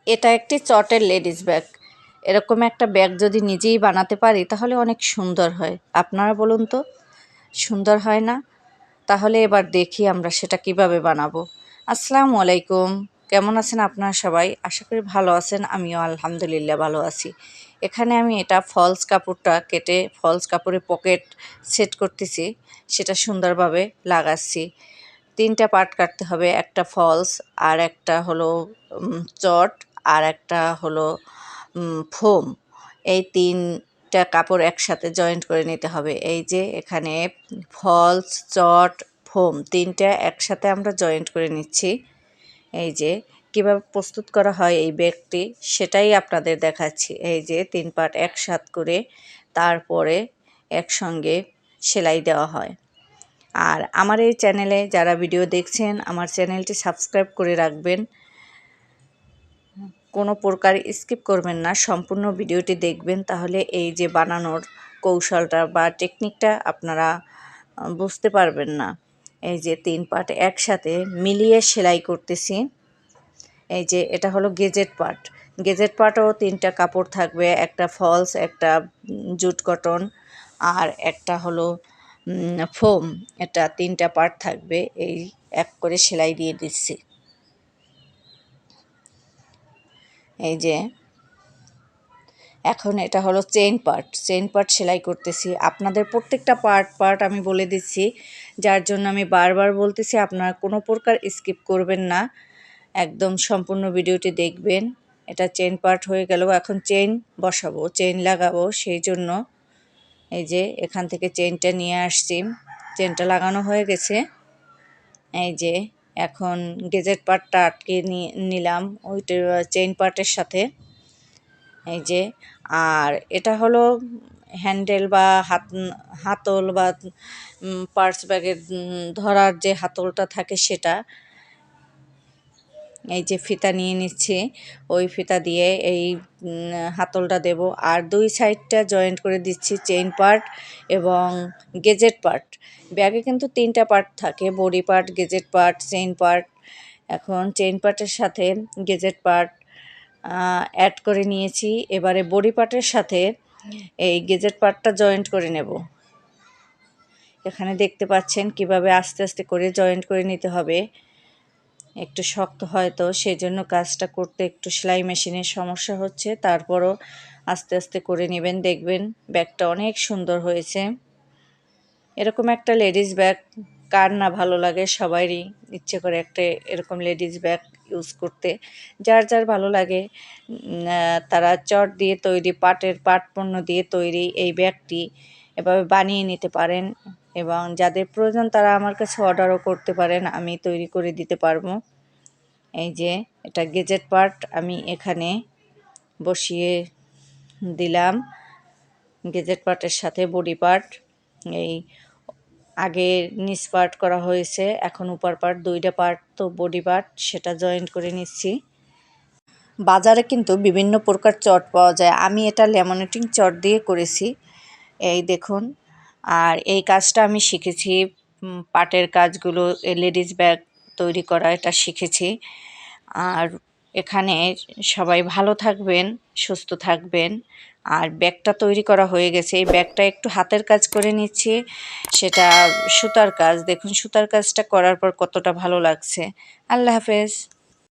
এটা একটি চটের লেডিস ব্যাগ। এরকম একটা ব্যাগ যদি নিজেই বানাতে পারি তাহলে অনেক সুন্দর হয়। আপনারা বলুন তো, সুন্দর হয় না? তাহলে এবার দেখি আমরা সেটা কিভাবে বানাবো। আসসালামু আলাইকুম, কেমন আছেন আপনারা সবাই? আশা করি ভালো আছেন, আমিও আলহামদুলিল্লাহ ভালো আছি। এখানে আমি এটা ফলস কাপড়টা কেটে ফলস কাপড়ে পকেট সেট করতেছি, সেটা সুন্দরভাবে লাগাচ্ছি। 3টা পার্ট কাটতে হবে, একটা ফলস, আর একটা হলো চট, আর একটা হলো ফোম। এই 3টা কাপড় একসাথে জয়েন্ট করে নিতে হবে। এই যে এখানে ফলস, চট, ফোম 3টা একসাথে আমরা জয়েন্ট করে নিচ্ছি। এই যে কীভাবে প্রস্তুত করা হয় এই ব্যাগটি সেটাই আপনাদের দেখাচ্ছি। এই যে 3 পার্ট একসাথ করে তারপরে একসঙ্গে সেলাই দেওয়া হয়। আর আমার এই চ্যানেলে যারা ভিডিও দেখছেন আমার চ্যানেলটি সাবস্ক্রাইব করে রাখবেন, কোনো প্রকার স্কিপ করবেন না, সম্পূর্ণ ভিডিওটি দেখবেন, তাহলে এই যে বানানোর কৌশলটা বা টেকনিকটা আপনারা বুঝতে পারবেন না। এই যে 3 পার্ট একসাথে মিলিয়ে সেলাই করতেছি। এই যে এটা হলো গেজেট পার্ট। গেজেট পার্টও 3টা কাপড় থাকবে, একটা ফলস, একটা জুট কটন, আর একটা হলো ফোম। এটা 3টা পার্ট থাকবে। এই এক করে সেলাই দিয়ে দিচ্ছি। এই যে এখন এটা হলো চেইন পার্ট সেলাই করতেছি। আপনাদের প্রত্যেকটা পার্ট আমি বলে দিচ্ছি, যার জন্য আমি বারবার বলতেছি আপনারা কোনো প্রকার স্কিপ করবেন না, একদম সম্পূর্ণ ভিডিওটি দেখবেন। এটা চেইন পার্ট হয়ে গেল, এখন চেইন বসাবো, চেইন লাগাবো। সেই জন্য এই যে এখান থেকে চেইনটা নিয়ে আসছি, চেইনটা লাগানো হয়ে গেছে। এই যে এখন গেজেট পার্টটা আটকে নিলাম ওইটা চেইন পার্টের সাথে। এই যে আর এটা হলো হ্যান্ডেল বা হাতল বা পার্স ব্যাগের ধরার যে হাতলটা থাকে সেটা। এই যে ফিতা নিয়ে নিচ্ছি, ওই ফিতা দিয়ে এই হাতলটা দেব, আর 2 সাইডটা জয়েন্ট করে দিচ্ছি চেইন পার্ট এবং গেজেট পার্ট। ব্যাগে কিন্তু 3টা পার্ট থাকে, body part, gusset part, chain part. এখন চেইন পার্টের সাথে গেজেট পার্ট অ্যাড করে নিয়েছি। এবারে বডি পার্টের সাথে এই গেজেট পার্টটা জয়েন্ট করে নেব। এখানে দেখতে পাচ্ছেন কিভাবে আস্তে আস্তে করে জয়েন্ট করে নিতে হবে। একটু শক্ত হয়তো, সেজন্য কাজটা করতে একটু সেলাই মেশিনের সমস্যা হচ্ছে, তারপরও আস্তে আস্তে করে নেবেন, দেখবেন ব্যাগটা অনেক সুন্দর হয়েছে। এরকম একটা লেডিস ব্যাগ কার না ভালো লাগে, সবারই ইচ্ছে করে একটা এরকম লেডিস ব্যাগ ইউজ করতে। যার যার ভালো লাগে তারা চট দিয়ে তৈরি, পাটের পাট পণ্য দিয়ে তৈরি এই ব্যাগটি এভাবে বানিয়ে নিতে পারেন, এবং যাদের প্রয়োজন তারা আমার কাছে অর্ডারও করতে পারেন, আমি তৈরি করে দিতে পারবো। এই যে এটা গেজেট পার্ট আমি এখানে বসিয়ে দিলাম, গেজেট পার্টের সাথে বডি পার্ট। এই আগে নিচ পার্ট করা হয়েছে, এখন উপর পার্ট, 2টা পার্ট তো বডি পার্ট, সেটা জয়েন্ট করে নিচ্ছি। বাজারে কিন্তু বিভিন্ন প্রকার চট পাওয়া যায়, আমি এটা ল্যামিনেটিং চট দিয়ে করেছি, এই দেখুন। আর এই কাজটা আমি শিখেছি, পাটের কাজগুলো লেডিস ব্যাগ তৈরি করা এটা শিখেছি। আর এখানে সবাই ভালো থাকবেন, সুস্থ থাকবেন। আর ব্যাগটা তৈরি করা হয়ে গেছে, এই ব্যাগটা একটু হাতের কাজ করে নিচ্ছি, সেটা সুতার কাজ। দেখুন সুতার কাজটা করার পর কতটা ভালো লাগছে। আল্লাহ হাফেজ।